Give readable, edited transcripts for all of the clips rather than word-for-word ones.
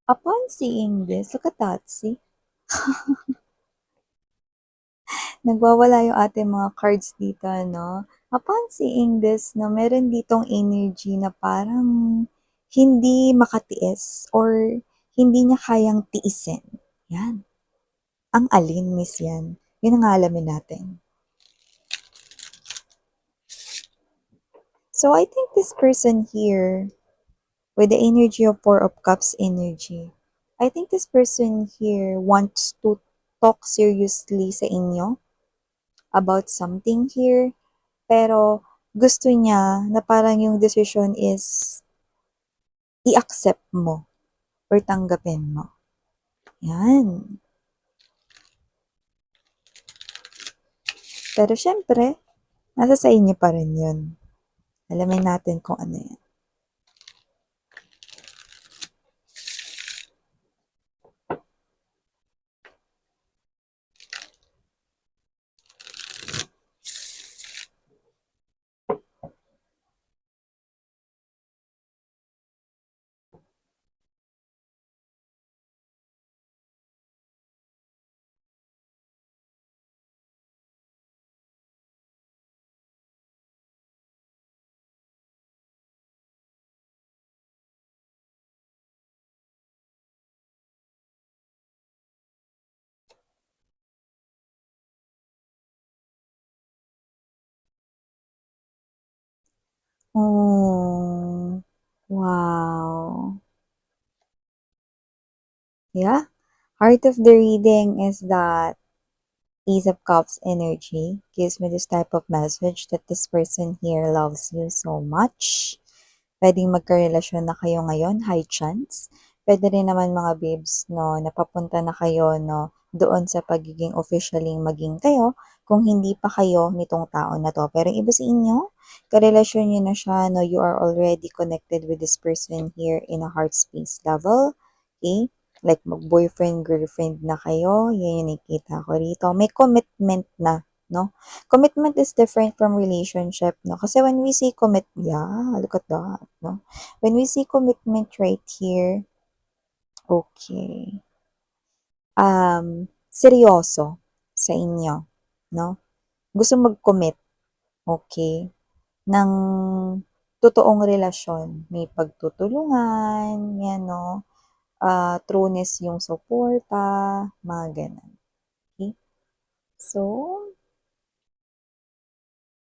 Upon seeing this, look at that, see? Nagwawala yung ating mga cards dito, no? Upon seeing this, no, meron ditong energy na parang hindi makatiis or hindi niya kayang tiisin. Yan. Ang alin, miss yan. Yun ang alamin natin. So I think this person here, with the energy of Four of Cups energy, I think this person here wants to talk seriously sa inyo about something here, pero gusto niya na parang yung decision is i-accept mo or tanggapin mo. Yan. Pero syempre, nasa sa inyo pa rin yun. Alamin natin kung ano yan. Oh, wow. Yeah. Heart of the reading is that Ace of Cups energy gives me this type of message that this person here loves you so much. Pwedeng magkarelasyon na kayo ngayon, high chance. Pwede rin naman mga babes, no, napapunta na kayo, no, doon sa pagiging officially maging kayo kung hindi pa kayo nitong tao na to. Pero yung iba sa inyo, karelasyon nyo na siya, no, you are already connected with this person here in a heart space level. Okay? Like mag-boyfriend, girlfriend na kayo, yan yung nakikita ko rito. May commitment na, no? Commitment is different from relationship, no? Kasi when we see yeah, look at that, no? When we see commitment right here, okay, seryoso sa inyo, no? Gusto mag-commit, okay, ng totoong relasyon. May pagtutulungan, yan, no? Trueness yung suporta, mga ganun. Okay? So,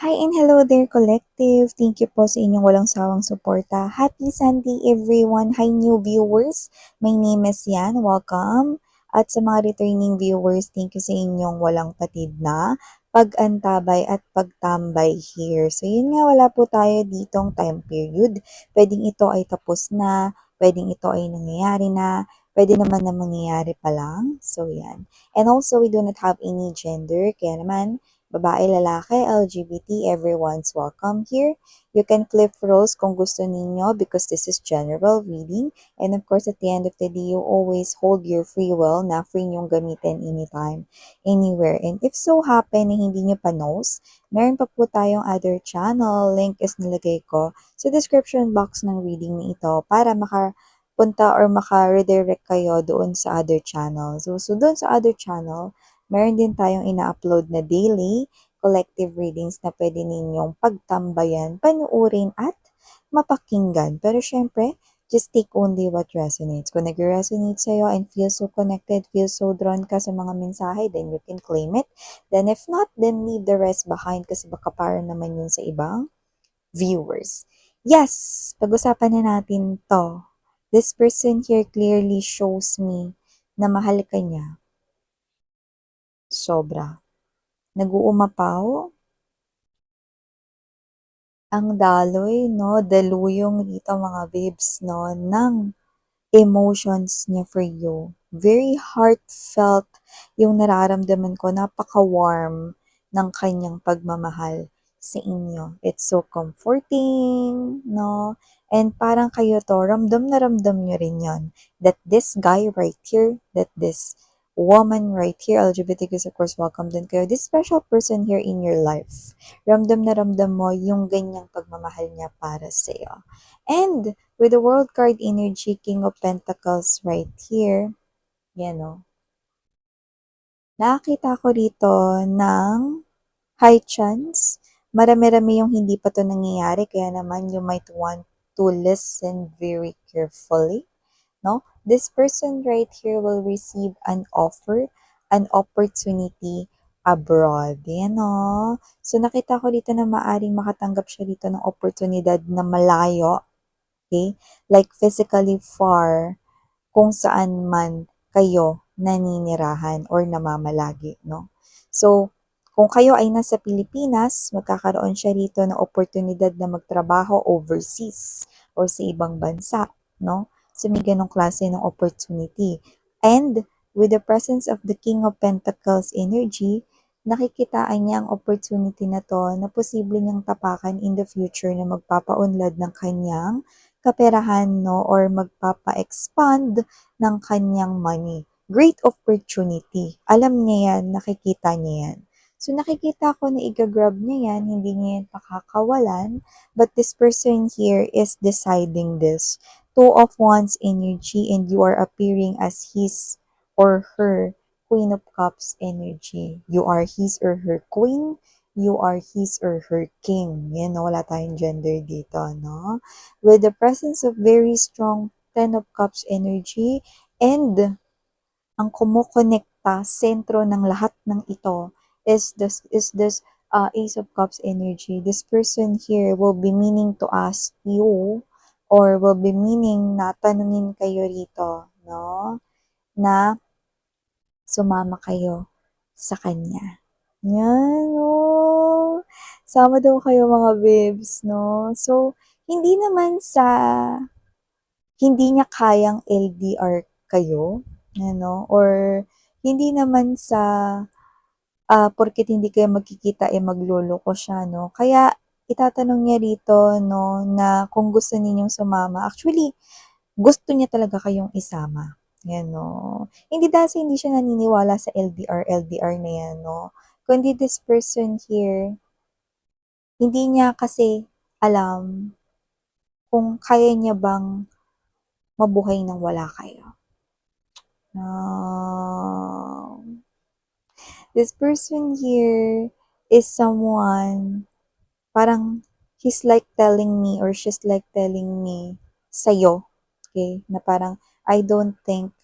hi and hello there, collective. Thank you po sa inyong walang sawang suporta. Happy Sunday, everyone. Hi, new viewers. My name is Yan. Welcome. At sa mga returning viewers, thank you sa inyong walang patid na pag-antabay at pagtambay here. So, yun nga, wala po tayo ditong time period. Pwedeng ito ay tapos na, pwedeng ito ay nangyayari na, pwede naman na mangyayari pa lang. So, yan. And also, we do not have any gender. Kaya naman, babae, lalaki, LGBT, everyone's welcome here. You can flip roles kung gusto ninyo because this is general reading. And of course, at the end of the day, you always hold your free will na free nyong gamitin anytime, anywhere. And if so happen na hindi nyo pa knows, meron pa po tayong other channel. Link is nilagay ko sa description box ng reading na ito para punta or maka-redirect kayo doon sa other channel. So doon sa other channel, meron din tayong ina-upload na daily collective readings na pwede ninyong pagtambayan, panuorin at mapakinggan. Pero syempre, just take only what resonates. Kung nag-resonate sa'yo and feel so connected, feel so drawn ka sa mga mensahe, then you can claim it. Then if not, then leave the rest behind kasi baka para naman yun sa ibang viewers. Yes, pag-usapan na natin to. This person here clearly shows me na mahal ka niya. Sobra. Nag-uumapaw ang daloy, no? Daluyong dito mga babes, no? Ng emotions niya for you. Very heartfelt yung nararamdaman ko. Napaka-warm ng kanyang pagmamahal sa inyo. It's so comforting, no? And parang kayo to, ramdam na ramdam nyo rin yon. That this guy right here, that this woman right here, LGBTQs of course, welcome din kayo. This special person here in your life, ramdam na ramdam mo yung ganyang pagmamahal niya para sa'yo. And with the World card energy, King of Pentacles right here, yan o. Nakakita ko rito ng high chance. Marami-rami yung hindi pa to nangyayari, kaya naman you might want to listen very carefully. No? This person right here will receive an offer, an opportunity abroad. Yan, no? So, nakita ko dito na maaring makatanggap siya dito ng oportunidad na malayo. Okay? Like physically far kung saan man kayo naninirahan or namamalagi, no? So, kung kayo ay nasa Pilipinas, magkakaroon siya rito ng oportunidad na magtrabaho overseas or sa ibang bansa, no? So, may ganong klase ng opportunity. And with the presence of the King of Pentacles energy, nakikitaan niya ang opportunity na to na posible niyang tapakan in the future na magpapaunlad ng kanyang kaperahan, no, or magpapa-expand ng kanyang money. Great opportunity. Alam niya yan, nakikita niya yan. So nakikita ko na i-grab niya yan, hindi niya yan pakakawalan, but this person here is deciding this. Two of Wands energy and you are appearing as his or her Queen of Cups energy. You are his or her queen, you are his or her king. Yan, no? Wala tayong gender dito, no? With the presence of very strong Ten of Cups energy and ang kumukonekta, sentro ng lahat ng ito is this Ace of Cups energy. This person here will be meaning to ask you or will be meaning na tanungin kayo rito, no? Na sumama kayo sa kanya. Yan, oh. Sama daw kayo mga babes, no? So, hindi naman sa hindi niya kayang LDR kayo, ano, or hindi naman sa porket hindi kayo magkikita magloloko siya, no? Kaya itatanong niya rito, no, na kung gusto ninyong sumama. Actually, gusto niya talaga kayong isama. Yan, no? Hindi dahil sa hindi siya naniniwala sa LDR na yan, no? Kundi this person here, hindi niya kasi alam kung kaya niya bang mabuhay nang wala kayo. No. This person here is someone, parang he's like telling me or she's like telling me sa'yo, okay, na parang I don't think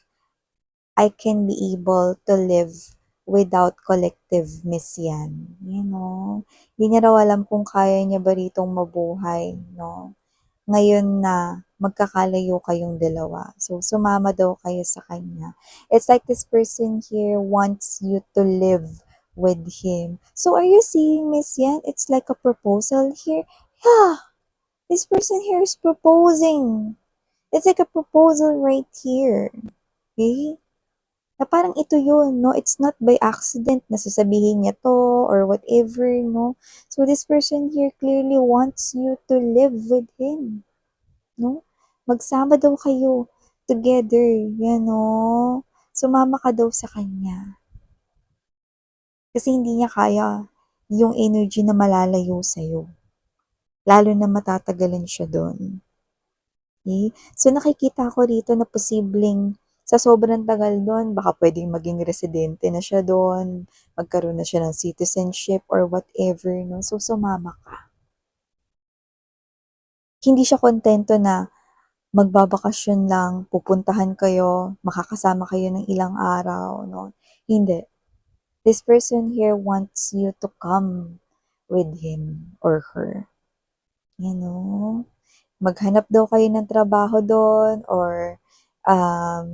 I can be able to live without collective miss yan. You know? Hindi niya raw alam kung kaya niya ba ritong mabuhay, no? Ngayon na magkakalayo kayong dalawa. So, sumama daw kayo sa kanya. It's like this person here wants you to live with him. So, are you seeing, Miss Yan? It's like a proposal here. Yeah, this person here is proposing. It's like a proposal right here. Okay? Na parang ito yun, no? It's not by accident na sasabihin niya to or whatever, no? So, this person here clearly wants you to live with him, no? Magsama daw kayo together, yan, no? Sumama ka daw sa kanya. Kasi hindi niya kaya yung energy na malalayo sa'yo. Lalo na matatagalan siya doon. Okay? So, nakikita ko rito na posibleng sa sobrang tagal doon, baka pwedeng maging residente na siya doon, magkaroon na siya ng citizenship or whatever, no? So, sumama ka. Hindi siya kontento na magbabakasyon lang, pupuntahan kayo, makakasama kayo ng ilang araw, no? Hindi. This person here wants you to come with him or her. You know? Maghanap daw kayo ng trabaho doon or um,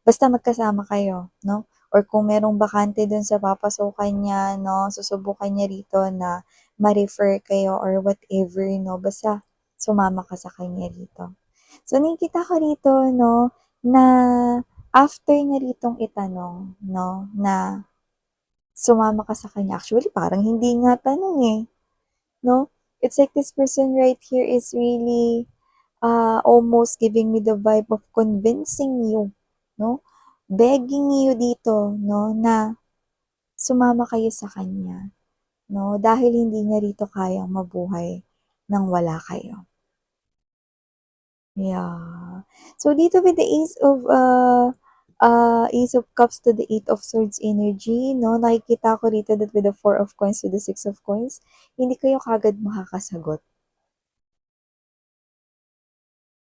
basta magkasama kayo, no? Or kung merong bakante doon sa papasukan niya, no? Susubukan niya rito na ma-refer kayo or whatever, no? Basta sumama ka sa kanya rito. So, nakikita ko rito, no, na after niya ritong itanong, no, na sumama ka sa kanya. Actually, parang hindi nga tanong eh, no? It's like this person right here is really almost giving me the vibe of convincing you, no? begging you dito, no, na sumama kayo sa kanya, no, dahil hindi niya rito kayang mabuhay nang wala kayo. Yeah. So dito with the Ace of Cups to the Eight of Swords energy, no, nakikita ko rito that with the Four of Coins to the Six of Coins, hindi kayo kagad makakasagot.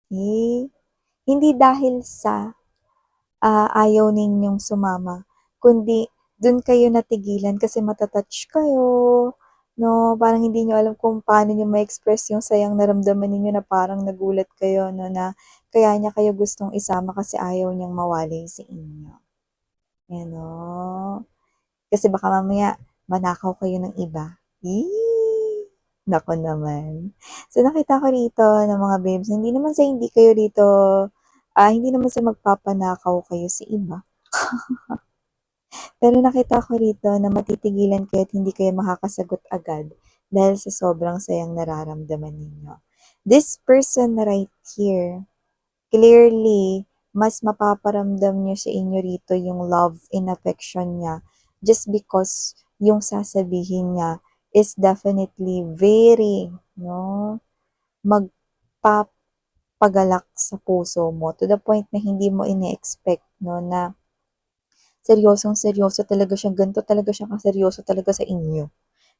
Okay? Hindi dahil sa ayaw ninyong sumama, kundi dun kayo natigilan kasi matatouch kayo, no? Parang hindi niyo alam kung paano niyo ma-express yung sayang naramdaman ninyo na parang nagulat kayo, no, na kaya niya kayo gustong isama kasi ayaw niyang mawalay sa inyo. Yan, no? Kasi baka mamaya manakaw kayo ng iba. Eee! Naku naman. So, nakita ko rito ng mga babes, hindi kayo rito, hindi naman sa magpapanakaw kayo sa iba. Pero nakita ko rito na matitigilan kayo at hindi kayo makakasagot agad dahil sa sobrang sayang nararamdaman ninyo. This person right here, clearly, mas mapaparamdam niyo sa inyo rito yung love and affection niya just because yung sasabihin niya is definitely very, no, magpapagalak sa puso mo to the point na hindi mo ine-expect, no, na seryosong-seryoso talaga siya, ganito talaga siya kaseryoso talaga sa inyo.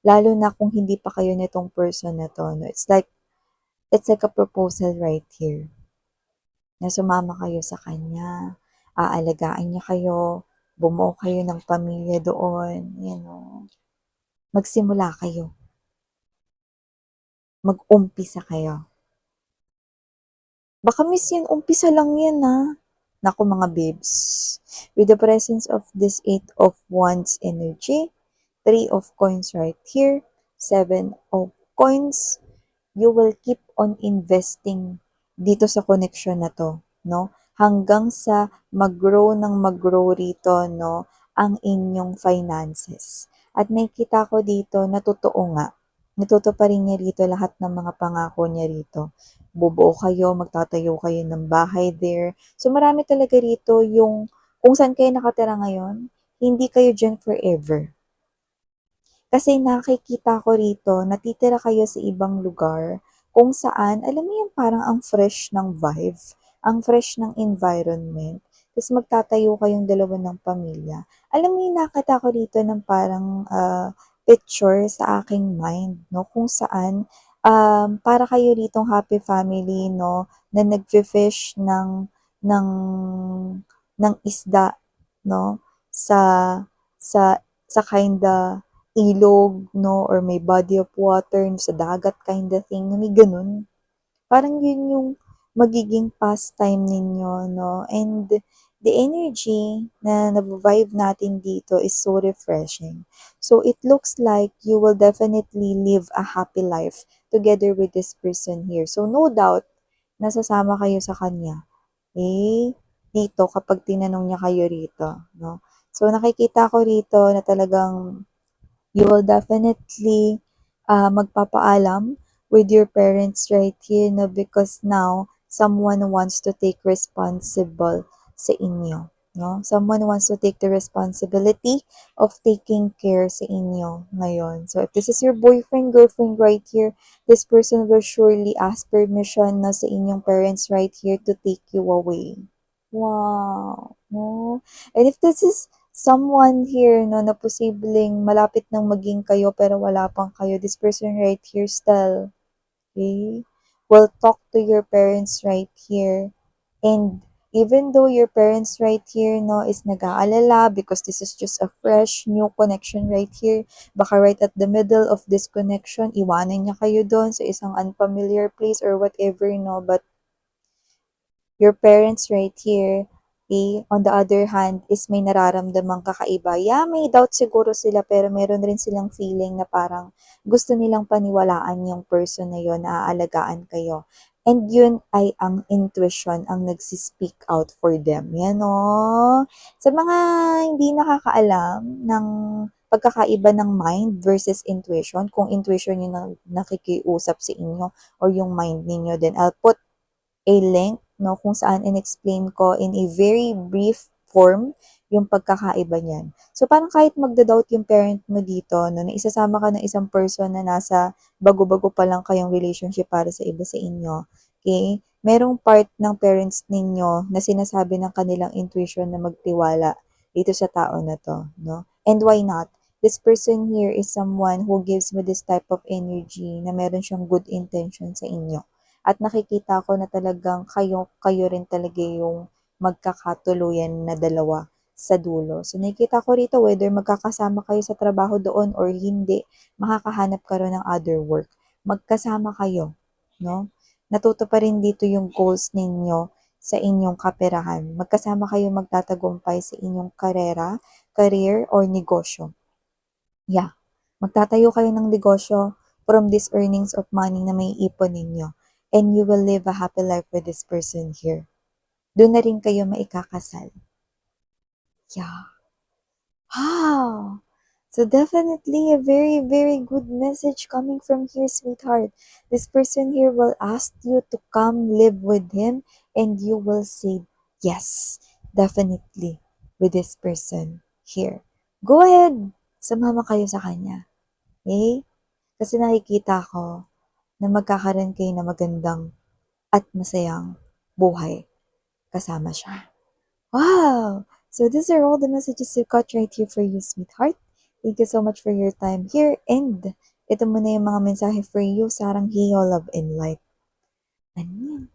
Lalo na kung hindi pa kayo nitong person na 'to 'no, it's like a proposal right here, na sumama kayo sa kanya, aalagaan niya kayo, bumuo kayo ng pamilya doon, you know, magsimula kayo, mag-umpisa kayo. Baka miss yan, umpisa lang yan, Naku mga babes, with the presence of this Eight of Wands energy, Three of Coins right here, Seven of Coins, you will keep on investing dito sa connection na 'to, 'no? Hanggang sa mag-grow ng mag-grow rito, 'no, ang inyong finances. At nakikita ko dito na totoo nga, natutuparin niya rito lahat ng mga pangako niya rito. Bubuo kayo, magtatayo kayo ng bahay there. So marami talaga rito yung kung saan kayo nakatira ngayon, hindi kayo diyan forever. Kasi nakikita ko rito, natitira kayo sa ibang lugar kung saan, alam mo yung parang ang fresh ng vibe, ang fresh ng environment. Tapos magtatayo kayong dalawa ng pamilya. Alam mo yung nakita ko rito ng parang picture sa aking mind, no? Kung saan, para kayo ritong happy family, no? Na nagfi-fish ng, ng isda, no? Sa, sa kinda ilog, no, or may body of water sa dagat kind of thing, na may ganun. Parang yun yung magiging pastime ninyo, no, and the energy na navivibe natin dito is so refreshing. So it looks like you will definitely live a happy life together with this person here. So no doubt, nasasama kayo sa kanya. Dito kapag tinanong niya kayo rito, no. So nakikita ko rito na talagang you will definitely magpapaalam with your parents right here, no, because now someone wants to take responsible sa inyo, no? Someone wants to take the responsibility of taking care sa inyo ngayon. So if this is your boyfriend, girlfriend right here, this person will surely ask permission na sa inyong parents right here to take you away. Wow, no? And if this is someone here, no, na posibleng malapit nang maging kayo pero wala pang kayo, this person right here still, okay, will talk to your parents right here. And even though your parents right here, no, is nag-aalala because this is just a fresh, new connection right here, baka right at the middle of this connection, iwanan niya kayo doon sa isang unfamiliar place or whatever, no, but your parents right here, on the other hand, is may nararamdamang kakaiba. Yeah, may doubt siguro sila pero meron rin silang feeling na parang gusto nilang paniwalaan yung person na yun, na aalagaan kayo. And yun ay ang intuition ang nagsispeak out for them. Yan o. Sa mga hindi nakakaalam ng pagkakaiba ng mind versus intuition, kung intuition yung nakikiusap sa inyo or yung mind ninyo, then I'll put a link, no, kung saan in-explain ko in a very brief i-form yung pagkakaiba niyan. So, parang kahit magda-doubt yung parent mo dito, no, na isasama ka ng isang person na nasa bago-bago pa lang kayong relationship para sa iba sa inyo, okay? Merong part ng parents ninyo na sinasabi ng kanilang intuition na magtiwala dito sa tao na to, no? And why not? This person here is someone who gives me this type of energy na meron siyang good intention sa inyo. At nakikita ko na talagang kayo rin talaga yung magkakatuluyan na dalawa sa dulo. So nakikita ko rito whether magkakasama kayo sa trabaho doon or hindi, makakahanap ka rin ng other work. Magkasama kayo, no? Natuto pa rin dito yung goals ninyo sa inyong kaperahan. Magkasama kayo magtatagumpay sa inyong karera, career, or negosyo. Yeah. Magtatayo kayo ng negosyo from these earnings of money na may ipon ninyo. And you will live a happy life with this person here. Doon na rin kayo maikakasal. Yeah. Wow! So definitely a very, very good message coming from here, sweetheart. This person here will ask you to come live with him and you will say yes, definitely, with this person here. Go ahead, sumama kayo sa kanya. Okay? Kasi nakikita ko na magkakaroon kayo na magandang at masayang buhay kasama siya. Wow! So these are all the messages I got right here for you, sweetheart. Thank you so much for your time here. And ito muna yung mga mensahe for you, sarang Hiyo, Love and Light. Ano yan?